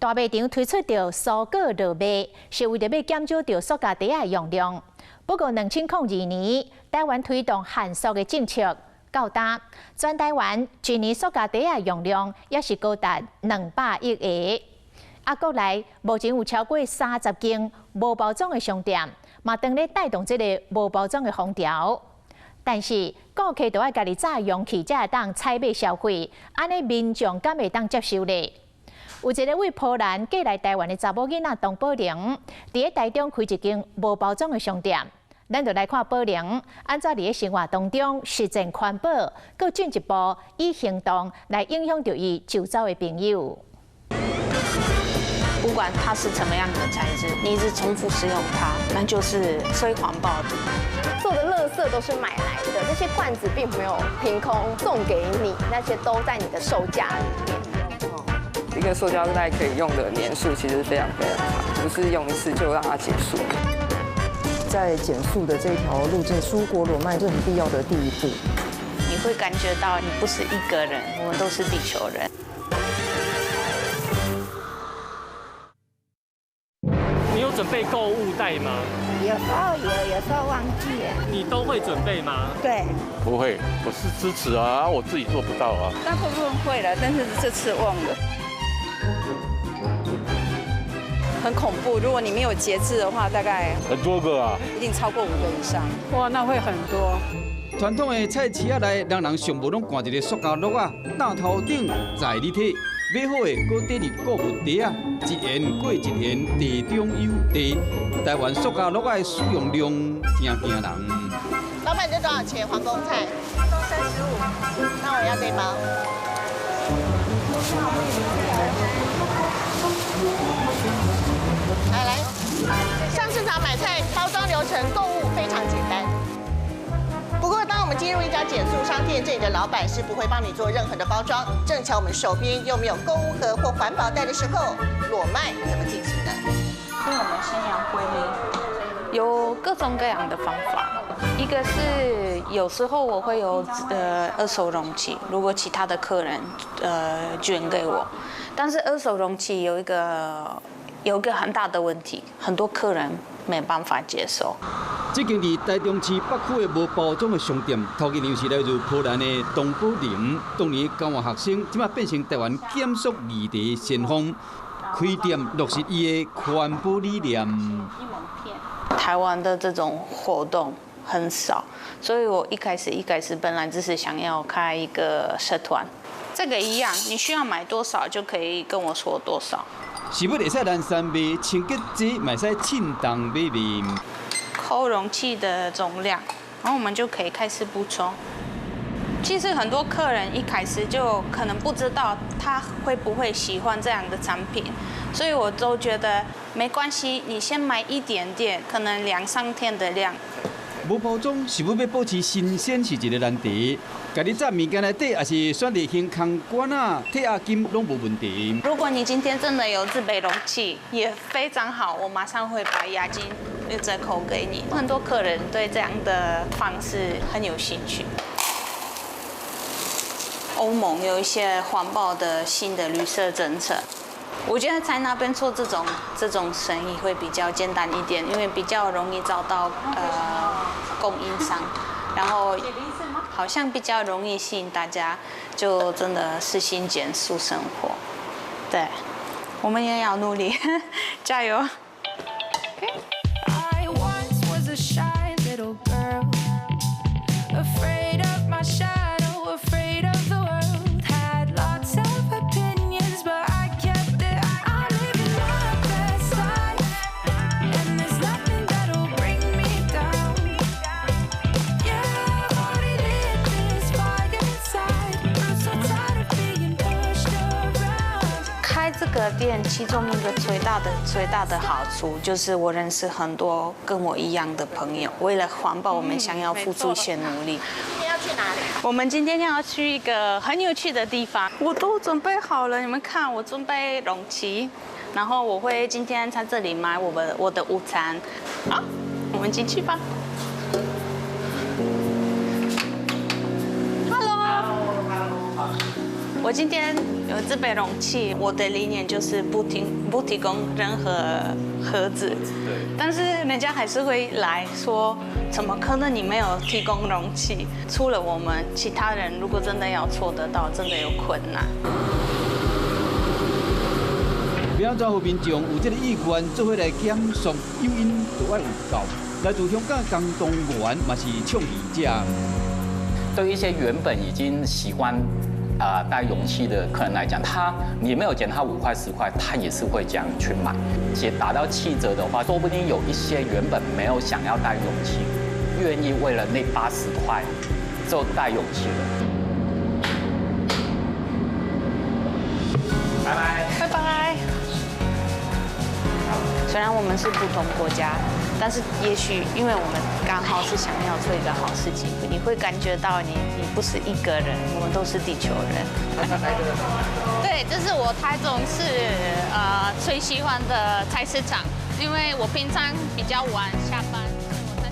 大卖场推出着蔬果热卖，是为着要减少着塑胶袋的用量。不过，2002年台湾推动限塑的政策到达，全台湾一年塑胶袋的用量也是高达200亿个。国内目前有超过30间无包装的商店，嘛正咧带动这个无包装的风潮。但是顾客都要家己早用起，才会当采买消费，安尼民众敢会当接受呢？有一个为波兰寄来台湾的查某囡仔唐宝玲，伫台中开一间无包装的商店。咱就来看宝玲安怎伫生活当中实践环保，搁进一步以行动来影响着伊周遭的朋友。不管它是什么样的材质，你一直重复使用它，那就是最环保的。所有的垃圾都是买来的，这些罐子并没有凭空送给你，那些都在你的售价里面。一个塑胶袋可以用的年数其实非常非常长，不是用一次就让它结束。在减塑的这条路径，蔬果裸卖是很必要的第一步。你会感觉到你不是一个人，我们都是地球人。你有准备购物袋吗？有时候有，有时候忘记了。你都会准备吗？对，不会，我是支持啊，我自己做不到啊。大部分会了，但是这次忘了。很恐怖，如果你没有节制的话，大概很多个啊，一定超过5个以上。哇，那会很多。传统的菜市仔内，人人上无拢挂一个塑胶袋啊，大头顶在你体。买好的，搁缀入购物袋啊，一言过一言，地中有地。台湾塑胶袋的使用量真惊人。老板，这多少钱？皇宫菜？都35。那我要这包。来，上市场买菜包装流程购物非常简单。不过，当我们进入一家减塑商店，这里的老板是不会帮你做任何的包装。正巧我们手边又没有购物盒或环保袋的时候，裸卖怎么进行呢？所以我们先要归类，有各种各样的方法。一个是有时候我会有二手容器，如果其他的客人捐给我，但是二手容器有一个很大的问题，很多客人没办法接受。这间伫台中市北区的无包装的商店，头家娘是来自波兰的东宝玲，当年交换学生，即马变成台湾减塑议题先锋，开店落实伊的环保理念。台湾的这种活动很少，所以我一开始本来只是想要开一个社团。这个一样，你需要买多少就可以跟我说多少。是不会使咱三卖清洁剂，买使称重买面。扣容器的总量，然后我们就可以开始补充。其实很多客人一开始就可能不知道他会不会喜欢这样的产品，所以我都觉得没关系，你先买一点点，可能2、3天的量。无包装是要保持新鲜是一个难题。家己在物件内底，也是选择轻空罐啊、铁压金拢无问题。如果你今天真的有自备容器，也非常好，我马上会把押金折扣给你。很多客人对这样的方式很有兴趣。欧盟有一些环保的新的绿色政策，我觉得在那边做这种生意会比较简单一点，因为比较容易找到供应商，然后好像比较容易吸引大家，就真的实行减塑生活。对，我们也要努力，加油。I once was a shy little girl, afraid of my shadow, afraid of the world. Had lots of opinions, but I kept it. I'm living my best life, and there's nothing that'll bring me down. Yeah, I've already lit this fire inside. I'm so tired of being pushed around. 开这个店，其中一个最大的好处就是我认识很多跟我一样的朋友。为了环保，我们想要付出一些努力。今天要去哪里？我们今天要去一个很有趣的地方，我都准备好了。你们看，我准备容器，然后我会今天在这里买我的午餐。好，我们进去吧。Hello。我今天有自备容器，我的理念就是不提供任何盒子。对。但是人家还是会来说，怎么可能你没有提供容器？除了我们，其他人如果真的要做得到，真的有困难。要安怎让民众有这个意愿做伙来减速，诱因就要有够。来自香港江东源嘛是倡议者。对于一些原本已经习惯带容器的客人来讲，你没有减他5块10块，他也是会这样去买。打到7折的话，说不定有一些原本没有想要带容器，愿意为了那80块就带容器了。拜拜，拜拜。虽然我们是不同国家，但是也许因为我们刚好是想要做一个好事情，你会感觉到你不是一个人，我们都是地球人。对，这是我台中市最喜欢的菜市场，因为我平常比较晚下班。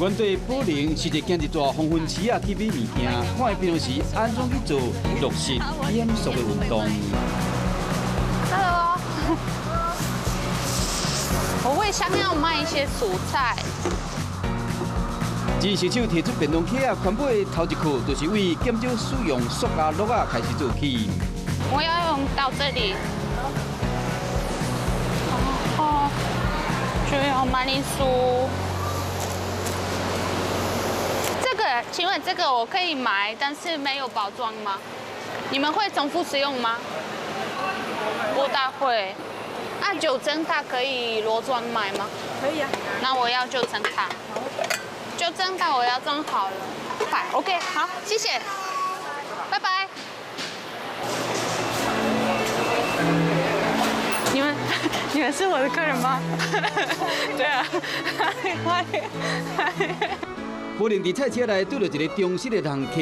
原地保龄是一件一大黄昏时去买物件，看的平常时安怎去做落实严肃的运动。Hello。我会想要卖一些蔬菜。自实手提出便当盒啊，全部的头一课就是为减少使用塑胶袋啊开始做起。我要用到这里，就要马铃薯。请问这个我可以买，但是没有包装吗？你们会重复使用吗？不大会。9层塔可以裸装买吗？可以啊。那我要9层塔。9层塔我要装好了。OK， 好，谢谢。拜拜。你们是我的客人吗？对啊。保龄伫菜车内拄到一个忠实的人客，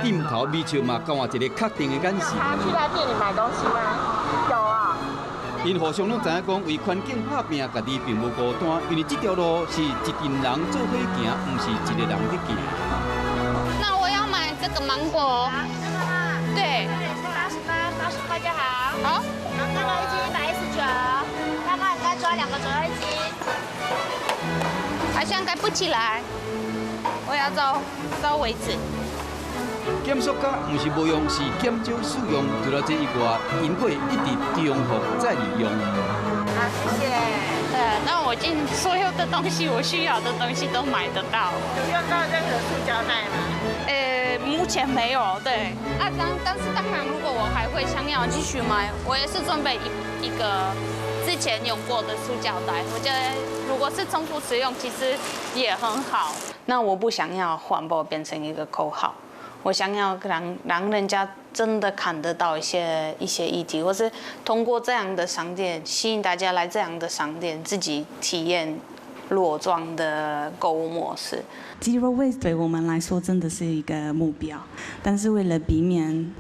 点头微笑嘛，给我一个确定的眼神。他去他店里买东西吗？有啊。因互相拢知影讲，为环境打拼，家己并无孤单，因为这条路是一群人做伙行，不是一个人在行。那我要买这个芒果。对。80块就好。好。然后那个1斤119，大概应该抓2个左右1斤。好像盖不起来，我要找位置。减塑胶不是无用，是减少使用。除了这以外，因会一直重复再利用。好，谢谢。对，那我今所有的东西，我需要的东西都买得到。有用到任何塑胶袋吗？目前没有。对。但是当然，如果我还会想要继续买，我也是准备一个之前用过的塑胶袋。我觉得如果是重复使用，其实也很好。那我不想要环保变成一个口号。我想要让人家真的看得到一些议题，或是通过这样的商店吸引大家来这样的商店，自己体验裸装的购物模式。Zero waste 对我们来说真的是一个目标，但是为了避免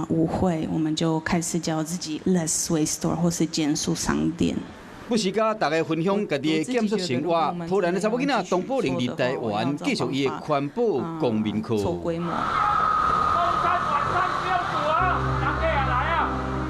误会，我们就开始叫自己 less waste store 或是减塑商店。不时甲大家分享家己的减塑生活。波兰的查某囡仔东宝玲伫台湾继续伊的环保公民课。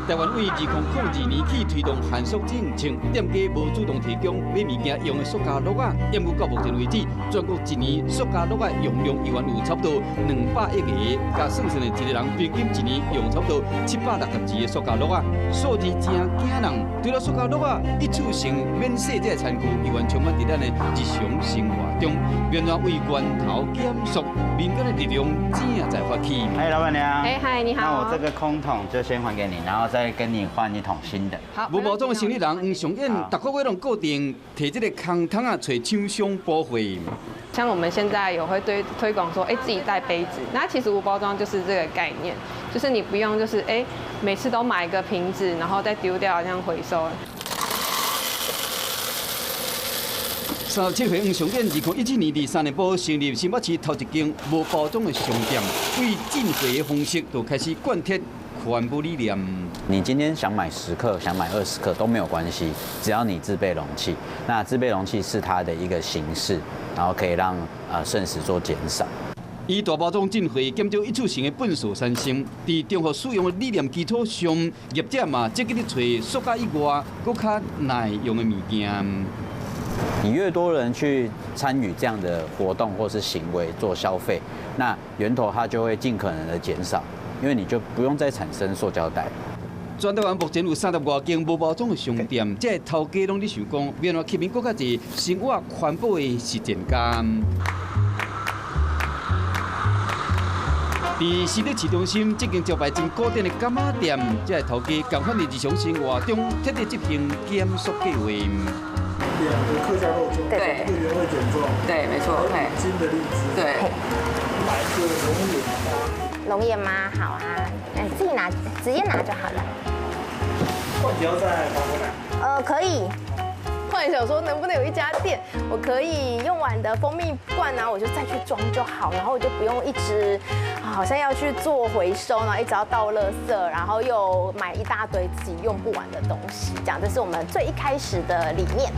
台湾为2002年起推动限塑政策，店家无主动提供买物件用的塑胶袋啊，因为到目前为止，全国一年塑胶袋啊用量依然有差不多200亿个，加算算的一个人平均一年用差不多762个塑胶袋啊，数字真惊人。除了塑胶袋啊，一次性免洗这餐具依然充满伫咱的日常生活中，原来为源头减塑，民间的力量正在发起。嗨，老板娘。嗨，你好。那我这个空桶就先还给你，然后再跟你换一桶新的。好。无包装的生意人黄尚燕，逐个月拢固定摕这个空桶啊，找厂商补货。像我们现在有会推广说，自己带杯子，那其实无包装就是这个概念，就是你不用就是每次都买一个瓶子，然后再丢掉这样回收。37岁黄尚燕，2017年第3年报成立新北市头一间无包装的商店，为进货的方式就开始贯彻环保理念。你今天想买10克，想买20克都没有关系，只要你自备容器。那自备容器是它的一个形式，然后可以让剩食做减少。以大包装进货减少一次性的粪扫产生，在中和使用的理念基础上，业者嘛积极地找塑胶以外更较耐用的物件。你越多人去参与这样的活动或是行为做消费，那源头它就会尽可能的减少，因为你就不用再产生塑胶袋。全台湾目前有30多间无包装的商店，这些头家拢伫想讲，要让吸引更较侪生活环保的实践家。伫市立市中心，这间招牌真古典的柑仔店，这些头家共款伫日常生活中彻底执行减塑计划。2个客家肉粽，对，一个原味卷粽，对，没错，还有金的荔枝，对，买一个龙眼。龙眼吗？好啊，自己拿，直接拿就好了。换条再帮我拿。可以。后来想说，能不能有一家店，我可以用完的蜂蜜罐啊，我就再去装就好，然后我就不用一直好像要去做回收，然后一直要倒垃圾，然后又买一大堆自己用不完的东西，这样这是我们最一开始的理念。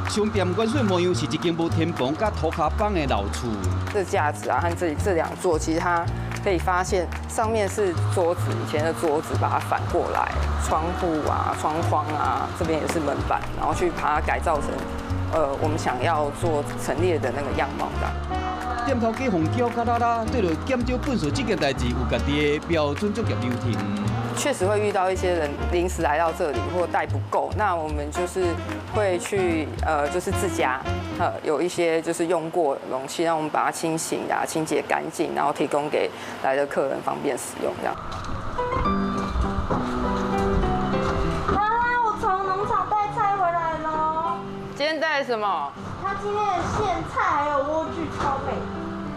商店原本模样是一间无天棚加土卡板的老厝。这架子啊和这两座，其实它可以发现上面是桌子，以前的桌子把它反过来，窗户啊、窗框啊，这边也是门板，然后去把它改造成我们想要做陈列的那个样貌的。店头家红椒卡拉拉，对着减少粪扫这件代志有家己的标准作业流程。确实会遇到一些人临时来到这里或袋不够，那我们就是会去就是自家有一些就是用过容器，让我们把它清洗啊、清洁干净，然后提供给来的客人方便使用这样。妈妈，我从农场带菜回来了。今天带什么？他今天的苋菜还有莴苣超美。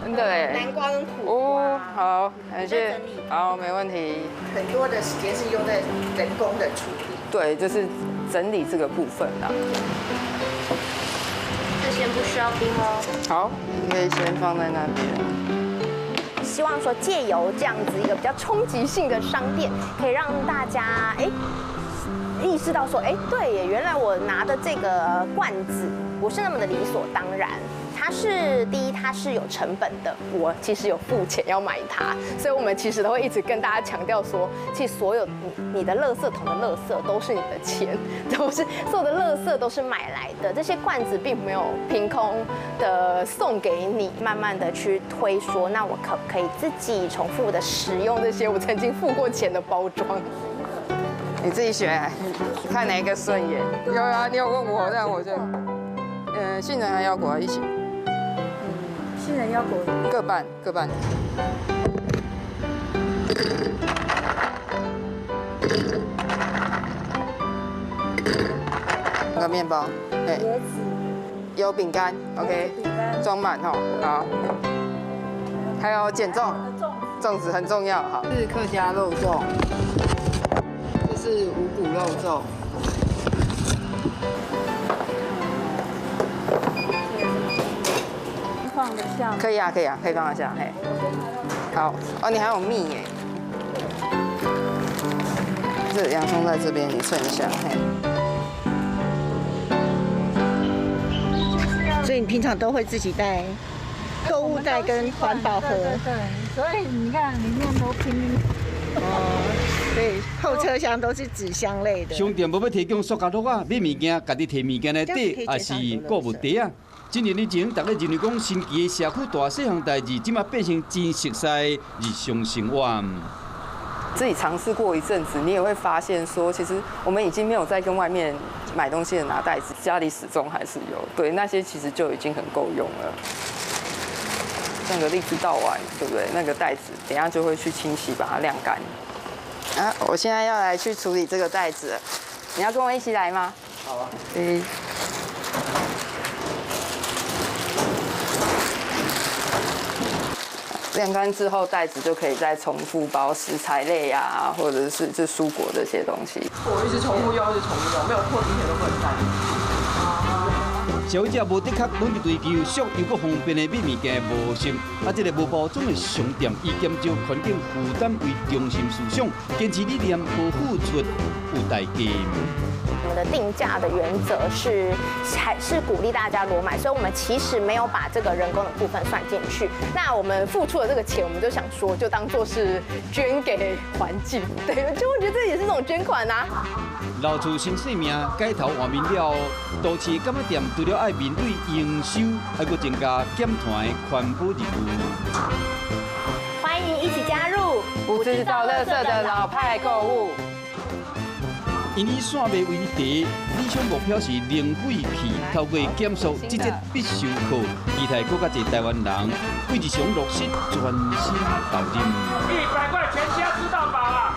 真的哎，南瓜跟苦瓜。哦，好，感谢。好，没问题。很多的时间是用在人工的处理。对，就是整理这个部分啦。这先不需要冰哦。好，你可以先放在那边。希望说借由这样子一个比较冲击性的商店，可以让大家意识到说，对耶，原来我拿的这个罐子不是那么的理所当然。它是第一，它是有成本的，我其实有付钱要买它，所以我们其实都会一直跟大家强调说，其实所有你的垃圾桶的垃圾都是你的钱，所有的垃圾都是买来的，这些罐子并没有凭空的送给你，慢慢的去推说，那我可不可以自己重复的使用这些我曾经付过钱的包装？你自己选，看哪一个顺眼。有啊，你有问我，但我就，杏仁和腰果一起。杏仁腰果各半。那个面包，椰子，有饼干 ，OK， 装满哈，好。还有减重，粽子很重要，好。是客家肉粽，这是五谷肉粽。放得下吗？可以啊，可以放得下，嘿。好，哦，你还有蜜耶。这洋葱在这边，你称一下，嘿。所以你平常都会自己带购物袋跟环保盒。对，所以你看里面都拼。对，后车厢都是纸箱类的。商店无要提供塑胶袋啊，买物件家己摕物件的底，也是购物袋啊。1年以前，大家认为讲新奇的社区大细项代志，今嘛变成真熟悉日常生活。自己尝试过一阵子，你也会发现说，其实我们已经没有在跟外面买东西的拿袋子，家里始终还是有。对，那些其实就已经很够用了。那个荔枝倒完，对不对？那个袋子，等一下就会去清洗，把它晾干。啊，我现在要来去处理这个袋子了，你要跟我一起来吗？好啊。晾干之后，袋子就可以再重复包食材类啊，或者是这蔬果这些东西。我一直重复用，没有破今天都不能带。消费者无的确努力追求俗又阁方便的买物件的模式，这个无包装的商店以减少环境负担为中心思想，坚持理念不付出有代价。我们的定价的原则还是鼓励大家裸买，所以我们其实没有把这个人工的部分算进去。那我们付出的这个钱，我们就想说，就当做是捐给环境，对，就我觉得这也是一种捐款啊。老厝新生命改头换面了，都市柑仔店除了爱面对营收，还阁增加减团的环保任务。欢迎一起加入不制造垃圾的老派购物。因以线卖为题，理想目标是零废弃。透过减塑这节必修课，期待更加侪台湾人为日常落实全心投入。100块全家吃到饱啊！